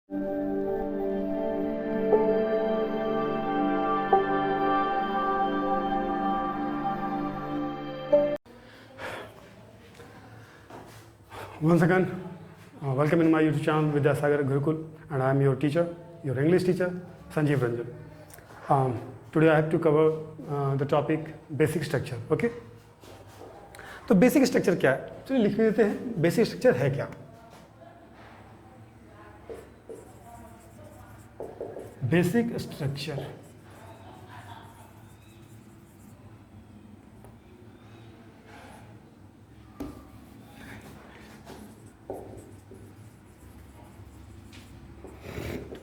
Once again, welcome in my YouTube channel Vidyasagar Gurukul, and I am your teacher, your English teacher, Sanjeev Ranjan. Today I have to cover the topic basic structure. Okay? तो basic structure क्या है? चलिए लिख देते हैं basic structure है क्या। Basic structure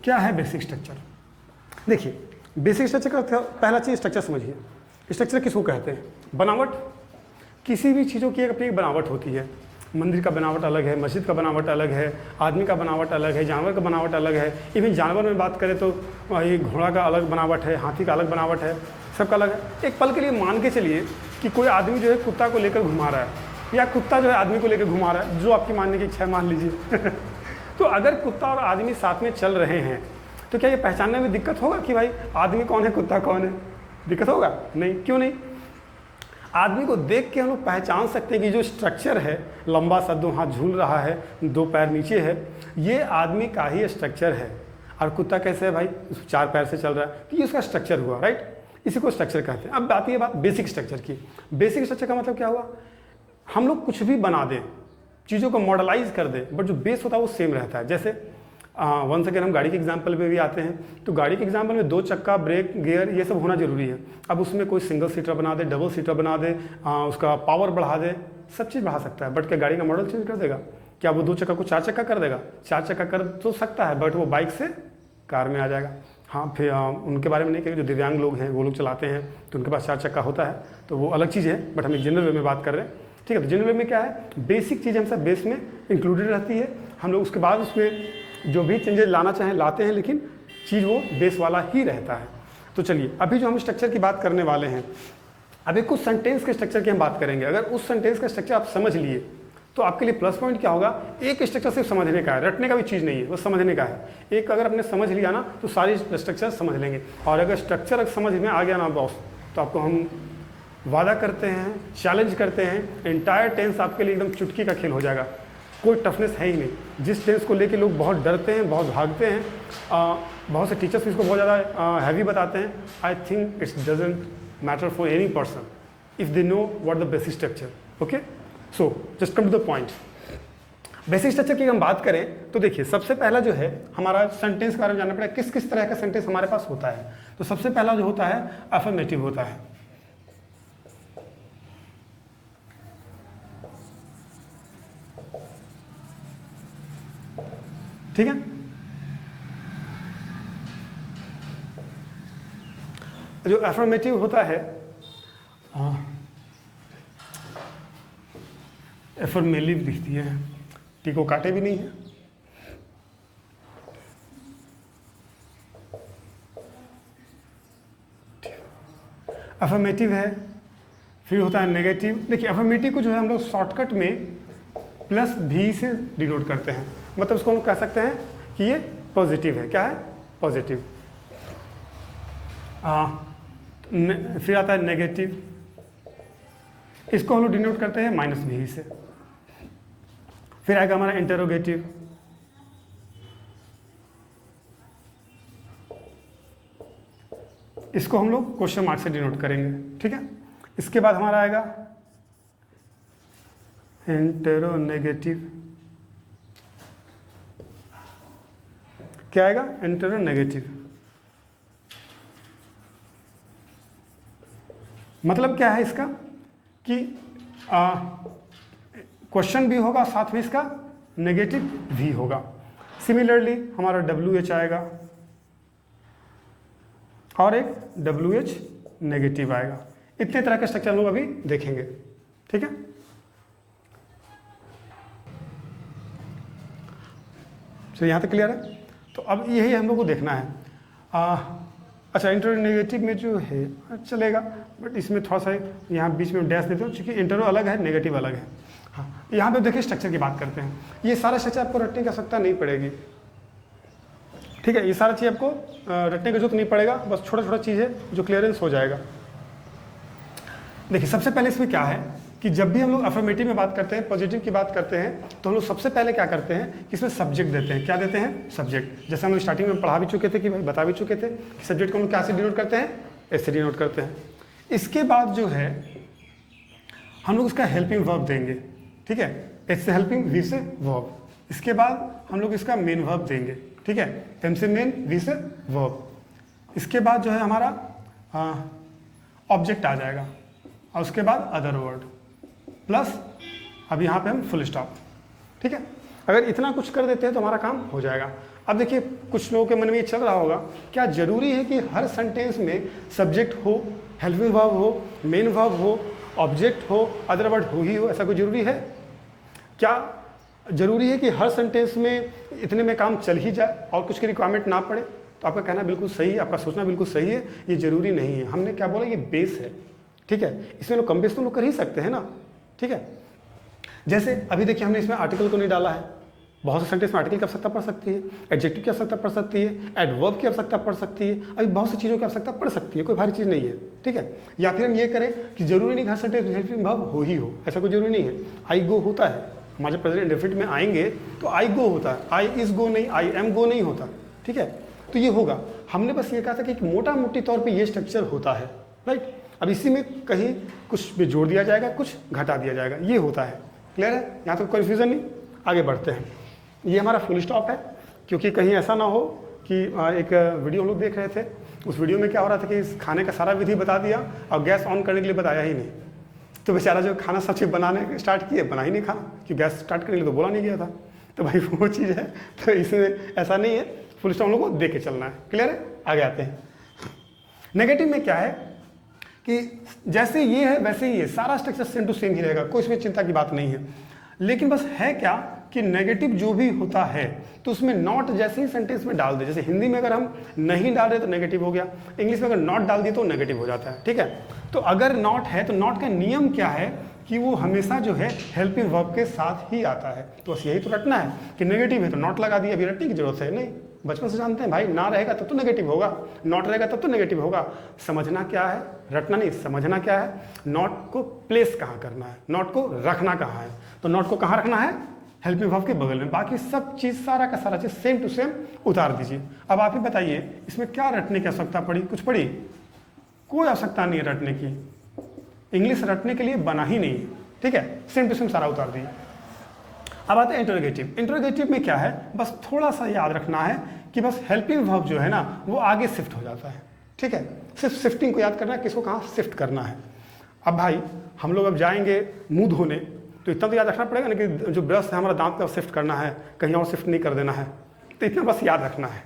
क्या है? बेसिक स्ट्रक्चर देखिए, बेसिक स्ट्रक्चर का पहला चीज स्ट्रक्चर समझिए। स्ट्रक्चर किसको कहते हैं? बनावट। किसी भी चीज़ों की एक अपनी एक बनावट होती है। मंदिर का बनावट अलग है, मस्जिद का बनावट अलग है, आदमी का बनावट अलग है, जानवर का बनावट अलग है। इवन जानवर में बात करें तो ये घोड़ा का अलग बनावट है, हाथी का अलग बनावट है, सबका अलग है। एक पल के लिए मान के चलिए कि कोई आदमी जो है कुत्ता को लेकर घुमा रहा है, या कुत्ता जो है आदमी को लेकर घुमा रहा है, जो आपकी मानने की इच्छा है मान लीजिए। तो अगर कुत्ता और आदमी साथ में चल रहे हैं तो क्या ये पहचानने में दिक्कत होगा कि भाई आदमी कौन है, कुत्ता कौन है? दिक्कत होगा? नहीं। क्यों नहीं? आदमी को देख के हम लोग पहचान सकते हैं कि जो स्ट्रक्चर है, लंबा सा दो हाथ झूल रहा है, दो पैर नीचे है, ये आदमी का ही स्ट्रक्चर है। और कुत्ता कैसे है भाई? चार पैर से चल रहा है, तो ये उसका स्ट्रक्चर हुआ, राइट? इसी को स्ट्रक्चर कहते हैं। अब आती है बात बेसिक स्ट्रक्चर की। बेसिक स्ट्रक्चर का मतलब क्या हुआ? हम लोग कुछ भी बना दें, चीज़ों को मॉडलाइज कर दें, बट जो बेस होता है वो सेम रहता है। जैसे वंस अगेन हम गाड़ी के एग्जाम्पल पे भी आते हैं, तो गाड़ी के एग्जाम्पल में दो चक्का, ब्रेक, गियर, ये सब होना जरूरी है। अब उसमें कोई सिंगल सीटर बना दे, डबल सीटर बना दे, उसका पावर बढ़ा दे, सब चीज़ बढ़ा सकता है, बट क्या गाड़ी का मॉडल चेंज कर देगा? क्या वो दो चक्का को चार चक्का कर देगा? चार चक्का कर तो सकता है, बट वो बाइक से कार में आ जाएगा। हाँ, फिर उनके बारे में नहीं कहेंगे, जो दिव्यांग लोग हैं वो लोग चलाते हैं तो उनके पास चार चक्का होता है, तो वो अलग चीज़ है, बट हम एक जनरल वे में बात कर रहे हैं। ठीक है, तो जनरल वे में क्या है? बेसिक चीज़ हम सब बेस में इंक्लूडेड रहती है। हम लोग उसके बाद उसमें जो भी चेंजेस लाना चाहें लाते हैं, लेकिन चीज़ वो बेस वाला ही रहता है। तो चलिए, अभी जो हम स्ट्रक्चर की बात करने वाले हैं, अभी कुछ सेंटेंस के स्ट्रक्चर की हम बात करेंगे। अगर उस सेंटेंस का स्ट्रक्चर आप समझ लिए तो आपके लिए प्लस पॉइंट क्या होगा? एक स्ट्रक्चर सिर्फ समझने का है, रटने का भी चीज़ नहीं है, वो समझने का है। एक अगर आपने समझ लिया ना तो सारी स्ट्रक्चर समझ लेंगे। और अगर स्ट्रक्चर समझ में आ गया ना बॉस, तो आपको हम वादा करते हैं, चैलेंज करते हैं, एंटायर टेंस आपके लिए एकदम चुटकी का खेल हो जाएगा। कोई टफनेस है ही नहीं। जिस टेंस को लेके लोग बहुत डरते हैं, बहुत भागते हैं, बहुत से टीचर्स इसको बहुत ज़्यादा हैवी बताते हैं, I think it's doesn't matter for any person if they know what the basic structure. Okay, so just come to the point. Basic structure की हम बात करें तो देखिए, सबसे पहला जो है हमारा सेंटेंस के बारे में जानना पड़ेगा, किस किस तरह का सेंटेंस हमारे पास होता है। तो सबसे पहला जो होता है अफर्मेटिव होता है। ठीक है, जो अफर्मेटिव होता है, एफर्मेलिव लिखती है, टी को काटे भी नहीं है। अफर्मेटिव है। फिर होता है नेगेटिव। देखिए, अफर्मेटिव को जो है हम लोग शॉर्टकट में प्लस भी से डिनोट करते हैं, मतलब उसको हम कह सकते हैं कि ये पॉजिटिव है। क्या है? पॉजिटिव। फिर आता है नेगेटिव, इसको हम लोग डिनोट करते हैं माइनस भी से। फिर आएगा हमारा इंटरोगेटिव, इसको हम लोग क्वेश्चन मार्क से डिनोट करेंगे। ठीक है, इसके बाद हमारा आएगा इंटरोनेगेटिव। क्या आएगा? इंटरोनेगेटिव। मतलब क्या है इसका कि क्वेश्चन भी होगा, साथ में इसका नेगेटिव भी होगा। सिमिलरली हमारा WH आएगा और एक WH नेगेटिव आएगा। इतने तरह के स्ट्रक्चर हम लोग अभी देखेंगे। ठीक है, तो यहाँ तक क्लियर है। तो अब यही हम लोग को देखना है। अच्छा, इंटरो नेगेटिव में जो है चलेगा, बट इसमें थोड़ा सा यहाँ बीच में डैश देते हो, क्योंकि इंटरो अलग है, नेगेटिव अलग है। हाँ, यहाँ पे देखिए स्ट्रक्चर की बात करते हैं। ये सारा स्ट्रक्चर आपको रटने की आवश्यकता नहीं पड़ेगी। ठीक है, ये सारा चीज़ आपको रटने की जरूरत नहीं पड़ेगा, बस छोटा छोटा चीज़ है जो क्लियरेंस हो जाएगा। देखिए सबसे पहले इसमें क्या है कि जब भी हम लोग अफर्मेटिव में बात करते हैं, पॉजिटिव की बात करते हैं, तो हम लोग सबसे पहले क्या करते हैं कि इसमें सब्जेक्ट देते हैं। क्या देते हैं? सब्जेक्ट। जैसे हम लोग स्टार्टिंग में पढ़ा भी चुके थे कि भाई बता भी चुके थे कि सब्जेक्ट को हम लोग क्या से डिनोट करते हैं? एस से डिनोट करते हैं। इसके बाद जो है हम लोग उसका हेल्पिंग वर्ब देंगे, ठीक है, एच से हेल्पिंग, वी से वर्ब। इसके बाद हम लोग इसका मेन वर्ब देंगे, ठीक है, एम से मेन, वी से वर्ब। इसके बाद जो है हमारा ऑब्जेक्ट आ जाएगा और उसके बाद अदर वर्ड प्लस अब यहाँ पे हम फुल स्टॉप, ठीक है। अगर इतना कुछ कर देते हैं तो हमारा काम हो जाएगा। अब देखिए कुछ लोगों के मन में ये चल रहा होगा, क्या जरूरी है कि हर सेंटेंस में सब्जेक्ट हो, हेल्पिंग वर्ब हो, मेन वर्ब हो, ऑब्जेक्ट हो, अदर वर्ड हो ही हो? ऐसा कोई जरूरी है क्या? जरूरी है कि हर सेंटेंस में इतने में काम चल ही जाए और कुछ की रिक्वायरमेंट ना पड़े? तो आपका कहना बिल्कुल सही है, आपका सोचना बिल्कुल सही है, ये जरूरी नहीं है। हमने क्या बोला, ये बेस है, ठीक है, इसमें लोग कम बेस तो लोग कर ही सकते हैं ना, ठीक है। जैसे अभी देखिए हमने इसमें आर्टिकल को नहीं डाला है, बहुत से सेंटेंस में आर्टिकल की आवश्यकता पड़ सकती है, एडजेक्टिव की आवश्यकता पड़ सकती है, एडवर्ब की आवश्यकता पड़ सकती है, अभी बहुत सी चीज़ों की आवश्यकता पड़ सकती है, कोई भारी चीज़ नहीं है, ठीक है। या फिर हम ये करें कि जरूरी नहीं हर सेंटेंस हेल्पिंग वर्ब हो ही हो, ऐसा कोई जरूरी नहीं है। आई गो होता है, हमारे प्रेजेंट इंडेफिनिट में आएंगे तो आई गो होता है, आई इज गो नहीं, आई एम गो नहीं होता, ठीक है। तो ये होगा, हमने बस ये कहा था कि मोटा मोटी तौर पर ये स्ट्रक्चर होता है, राइट। अब इसी में कहीं कुछ भी जोड़ दिया जाएगा, कुछ घटा दिया जाएगा, ये होता है। क्लियर है? यहाँ तो कन्फ्यूजन नहीं। आगे बढ़ते हैं। ये हमारा फुल स्टॉप है, क्योंकि कहीं ऐसा ना हो कि एक वीडियो हम लोग देख रहे थे, उस वीडियो में क्या हो रहा था कि इस खाने का सारा विधि बता दिया और गैस ऑन करने के लिए बताया ही नहीं, तो बेचारा जो खाना सब चीज़ बनाने स्टार्ट किए, बना ही नहीं खाना, कि गैस स्टार्ट करने के लिए तो बोला नहीं गया था। तो भाई वो चीज़ है, तो इसमें ऐसा नहीं है, फुल स्टॉप हम लोग को दे के चलना है। क्लियर है? आगे आते हैं। नेगेटिव में क्या है कि जैसे ये है वैसे ही है, सारा स्ट्रक्चर सेम टू सेम ही रहेगा, कोई इसमें चिंता की बात नहीं है। लेकिन बस है क्या कि नेगेटिव जो भी होता है तो उसमें नॉट जैसे ही सेंटेंस में डाल दे, जैसे हिंदी में अगर हम नहीं डाल रहे तो नेगेटिव हो गया, इंग्लिश में अगर नॉट डाल दिए तो नेगेटिव हो जाता है, ठीक है। तो अगर नॉट है तो नॉट का नियम क्या है कि वो हमेशा जो है हेल्पिंग वर्ब के साथ ही आता है। तो बस यही तो रटना है कि नेगेटिव है तो नॉट लगा दिया, अभी रटने की जरूरत है नहीं, बचपन से जानते हैं भाई, ना रहेगा तब तो नेगेटिव होगा, नॉट रहेगा तब तो नेगेटिव होगा। समझना क्या है, रटना नहीं, समझना क्या है, नॉट को प्लेस कहाँ करना है, नॉट को रखना कहाँ है। तो नॉट को कहाँ रखना है? हेल्पिंग वर्ब के बगल में, बाकी सब चीज़ सारा का सारा चीज़ सेम टू सेम उतार दीजिए। अब आप ही बताइए इसमें क्या रटने की आवश्यकता पड़ी? कुछ पड़ी? कोई आवश्यकता नहीं है रटने की, इंग्लिश रटने के लिए बना ही नहीं है, ठीक है, सेम टू सेम सारा उतार दीजिए। अब आते हैं इंटरोगेटिव। इंटरोगेटिव में क्या है, बस थोड़ा सा याद रखना है कि बस हेल्पिंग वर्ब जो है ना वो आगे शिफ्ट हो जाता है, ठीक है। सिर्फ शिफ्टिंग को याद करना है, किसको कहाँ शिफ्ट करना है। अब भाई हम लोग अब जाएंगे मुंह धोने, तो इतना तो याद रखना पड़ेगा ना कि जो ब्रश है हमारा दांत का शिफ्ट करना है, कहीं और शिफ्ट नहीं कर देना है, तो इतना बस याद रखना है।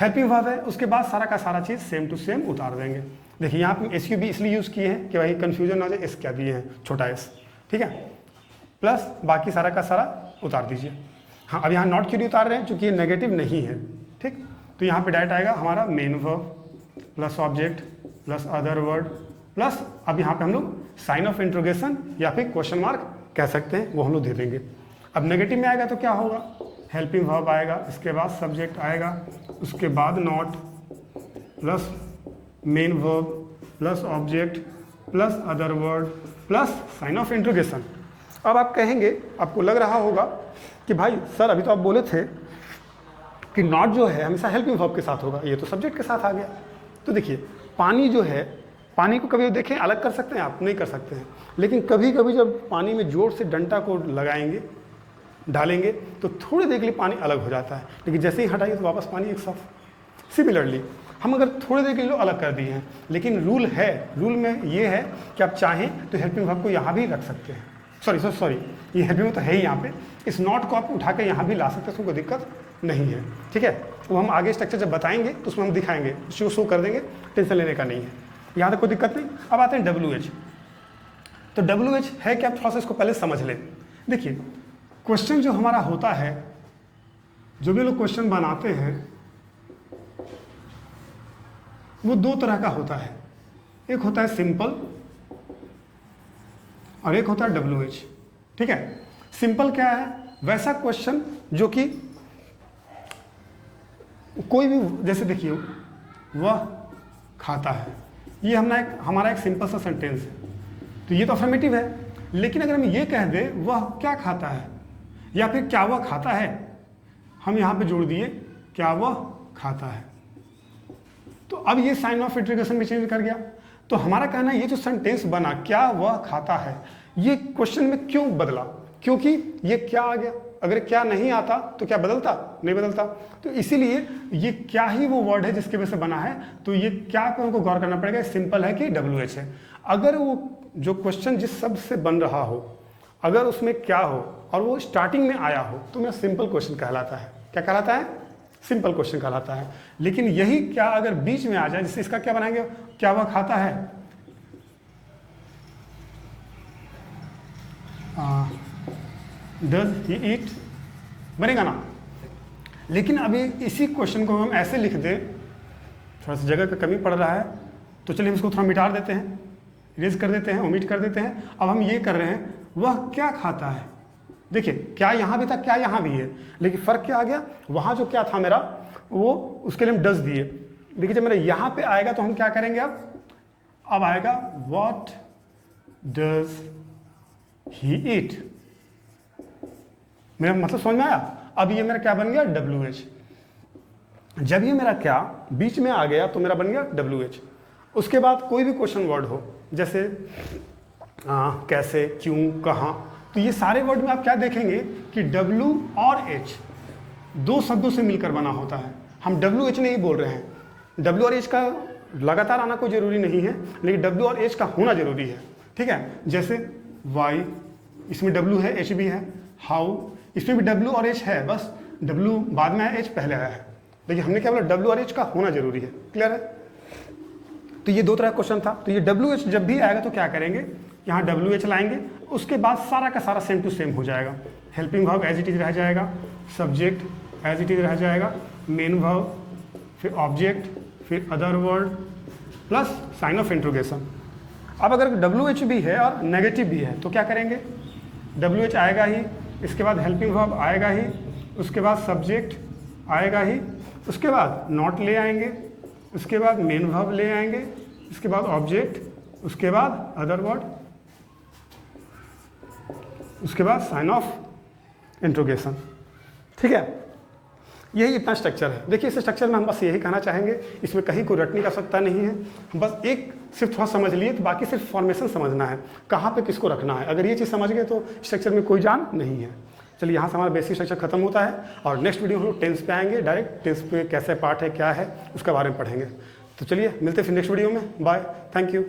हेल्पिंग वर्ब है, उसके बाद सारा का सारा चीज़ सेम टू सेम उतार देंगे। देखिए यहाँ पे एस यू बी इसलिए यूज़ किए हैं कि भाई कन्फ्यूजन ना हो जाए, एस क्या दिए हैं, छोटा एस, ठीक है, प्लस बाकी सारा का सारा उतार दीजिए। हाँ, अब यहाँ नॉट क्यों नहीं उतार रहे हैं? क्योंकि ये नेगेटिव नहीं है, ठीक। तो यहाँ पे डायरेक्ट आएगा हमारा main verb plus object plus other word plus अब यहाँ पे हम लोग साइन ऑफ इंट्रोगेशन या फिर क्वेश्चन मार्क कह सकते हैं, वो हम लोग दे देंगे। अब नेगेटिव में आएगा तो क्या होगा? हेल्पिंग वर्ब आएगा, इसके बाद सब्जेक्ट आएगा, उसके बाद not plus main verb plus object plus other word plus sign of interrogation. अब आप कहेंगे, आपको लग रहा होगा कि भाई सर अभी तो आप बोले थे कि नॉट जो है हमेशा हेल्पिंग वर्ब के साथ होगा, ये तो सब्जेक्ट के साथ आ गया। तो देखिए पानी जो है, पानी को कभी देखें अलग कर सकते हैं आप? नहीं कर सकते हैं, लेकिन कभी कभी जब पानी में जोर से डंडा को लगाएंगे, डालेंगे तो थोड़ी देर के लिए पानी अलग हो जाता है, लेकिन जैसे ही हटाइए तो वापस पानी एक साथ। सिमिलरली हम अगर थोड़ी देर के लिए अलग कर दिए हैं, लेकिन रूल है, रूल में ये है कि आप चाहें तो हेल्पिंग वर्ब को यहाँ भी रख सकते हैं। सॉरी ये हेल्पिंग तो है ही यहाँ पे, इस नॉट को आप उठा के यहाँ भी ला सकते हैं, उसमें कोई दिक्कत नहीं है, ठीक है। वो हम आगे स्ट्रक्चर जब बताएंगे तो उसमें हम दिखाएंगे, शो कर देंगे, टेंशन लेने का नहीं है, यहाँ तक कोई दिक्कत नहीं। अब आते हैं WH। तो WH है कि आप थोड़ा सा इसको पहले समझ लें। देखिए क्वेश्चन जो हमारा होता है, जो भी लोग क्वेश्चन बनाते हैं वो दो तरह का होता है, एक होता है सिंपल और एक होता है WH, ठीक है। सिंपल क्या है? वैसा क्वेश्चन जो कि कोई भी, जैसे देखिए वह खाता है, ये हमारा एक सिंपल सा सेंटेंस है, तो ये तो अफर्मेटिव है। लेकिन अगर हम ये कह दें वह क्या खाता है या फिर क्या वह खाता है, हम यहाँ पे जोड़ दिए क्या वह खाता है, तो अब ये साइन ऑफ इंटरोगेशन में चेंज कर गया। तो हमारा कहना है ये जो सेंटेंस बना क्या वह खाता है, ये क्वेश्चन में क्यों बदला, क्योंकि ये क्या आ गया। अगर क्या नहीं आता तो क्या बदलता, नहीं बदलता। तो इसीलिए ये क्या ही वो वर्ड है जिसकी वजह से बना है, तो ये क्या पे हमको गौर करना पड़ेगा। सिंपल है कि WH है। अगर वो जो क्वेश्चन जिस शब्द से बन रहा हो, अगर उसमें क्या हो और वो स्टार्टिंग में आया हो, तो मेरा सिंपल क्वेश्चन कहलाता है। क्या कहलाता है? सिंपल क्वेश्चन कहलाता है। लेकिन यही क्या अगर बीच में आ जाए, जिससे इसका क्या बनाएंगे, क्या वह खाता है, डज ही ईट, बनेगा ना। लेकिन अभी इसी क्वेश्चन को हम ऐसे लिख दें, थोड़ा सा जगह का कमी पड़ रहा है, तो चलिए हम इसको थोड़ा मिटा देते हैं, इरेज कर देते हैं, ओमिट कर देते हैं। अब हम ये कर रहे हैं वह क्या खाता है। देखिए क्या यहाँ भी था, क्या यहाँ भी है, लेकिन फ़र्क क्या आ गया, वहाँ जो क्या था मेरा वो उसके लिए हम डज दिए। देखिए जब मेरा यहाँ पे आएगा तो हम क्या करेंगे, अब आएगा व्हाट डज ही ईट। मेरा मतलब समझ में आया। अब ये मेरा क्या बन गया, WH। जब ये मेरा क्या बीच में आ गया तो मेरा बन गया WH। उसके बाद कोई भी क्वेश्चन वर्ड हो, जैसे कैसे, क्यों, कहाँ, तो ये सारे वर्ड में आप क्या देखेंगे कि W और H दो शब्दों से मिलकर बना होता है। हम WH नहीं बोल रहे हैं। W और H का लगातार आना कोई ज़रूरी नहीं है, लेकिन W और H का होना ज़रूरी है। ठीक है, जैसे why, इसमें W है, H भी है। how, इसमें भी W और H है, बस W बाद में है, H पहले आया है। देखिए हमने क्या बोला, W और H का होना जरूरी है। क्लियर है? तो ये दो तरह का क्वेश्चन था। तो ये WH जब भी आएगा तो क्या करेंगे, यहाँ WH लाएंगे, उसके बाद सारा का सारा सेम टू सेम हो जाएगा। Helping verb as it is रह जाएगा, सब्जेक्ट एज इट इज रह जाएगा, मेन वर्ब, फिर ऑब्जेक्ट, फिर other word plus sign of interrogation. अब अगर WH भी है और नेगेटिव भी है तो क्या करेंगे, WH आएगा ही, इसके बाद हेल्पिंग वर्ब आएगा ही, उसके बाद सब्जेक्ट आएगा ही, उसके बाद नॉट ले आएंगे, उसके बाद मेन वर्ब ले आएंगे, उसके बाद ऑब्जेक्ट, उसके बाद अदर वर्ड, उसके बाद साइन ऑफ इंट्रोगेशन। ठीक है, यही इतना स्ट्रक्चर है। देखिए इस स्ट्रक्चर में हम बस यही कहना चाहेंगे, इसमें कहीं कोई रटने की आवश्यकता नहीं है। हम बस एक सिर्फ थोड़ा समझ लिए, तो बाकी सिर्फ फॉर्मेशन समझना है, कहाँ पे किसको रखना है। अगर ये चीज़ समझ गए तो स्ट्रक्चर में कोई जान नहीं है। चलिए यहाँ से हमारा बेसिक स्ट्रक्चर खत्म होता है और नेक्स्ट वीडियो हम लोग टेंस पे आएंगे। डायरेक्ट टेंस पे कैसे पार्ट है, क्या है, उसके बारे में पढ़ेंगे। तो चलिए मिलते हैं फिर नेक्स्ट वीडियो में। Bye, thank you.